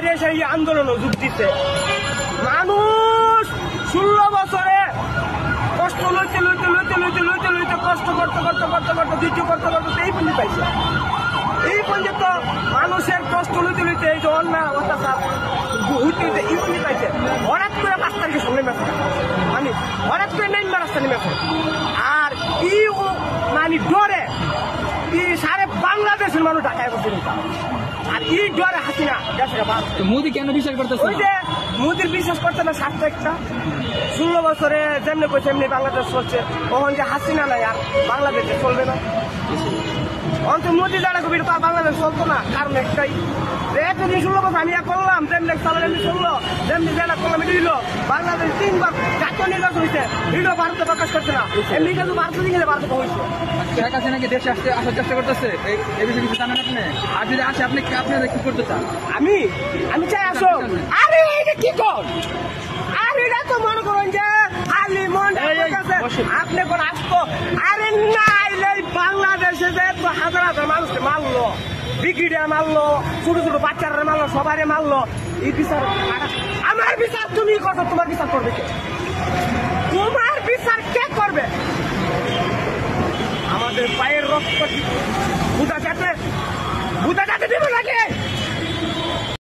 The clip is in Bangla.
বাইরে এসে এই আন্দোলনও যোগ দিচ্ছে। মানুষ 16 বছরে কষ্ট লইতে কষ্ট করতে ধৈর্য করতে এই পর্যন্ত পাইছে। এই পর্যন্ত মানুষের কষ্ট লইতে এই যে অন্যায় অত্যাচার এই পর্যন্ত পাইছে। হঠাৎ করে 5 তারিখে শুনলে মেছে মানে হঠাৎ করে নেই রাস্তা নেমেছে। আর মানে ডরে সারে বাংলাদেশের মানুষ ঢাকায় বসে নিতাম। আর এই ডরে হাসিনা দেশের মোদি কেন বিশ্বাস করতেছে? ওই যে মোদির বিশ্বাস করতে না 7 একটা 16 বছরে যেমনি কইছে এমনি বাংলাদেশ চলছে। ওখান যে হাসিনা নাই আর বাংলাদেশে চলবে না। অন্তত মোদি যারা কবি তো বাংলাদেশ চলতো না, কারণ একটাই এতদিন 16 বছর আমি করলাম যেমনি চালালে এমনি চললো, যেমনি যেটা করলাম এটা দিল। বাংলাদেশ 3 বার জাতীয় নির্বাচন হয়েছে, এটাও ভারতে প্রকাশ করছে না। এমনি কিন্তু ভারতে দিকে ভারতে হয়েছে। শেখ হাসিনা কি দেশে আসার চেষ্টা করতেছে? এই বিষয়ে কিছু জানেন আপনি? আর যদি আসে আপনি কি করতে চান? আমি চাই আসো। আরে এটা কি কর? আরে এটা তো মনে করেন যে আলি মন আপনি কোন আসতো। আরে না বাংলাদেশে যে হাজার হাজার মানুষকে মারলো, বিক্রিটা মারলো, ছোট ছোট বাচ্চারা মারলো, সবাই মারলো। এই বিচার আমার বিচার তুমি করো, তোমার বিচার করবে কে? তোমার বিচার কে করবে? আমাদের পায়ের রক্ত বুঝা যাতে দেবে নাকি?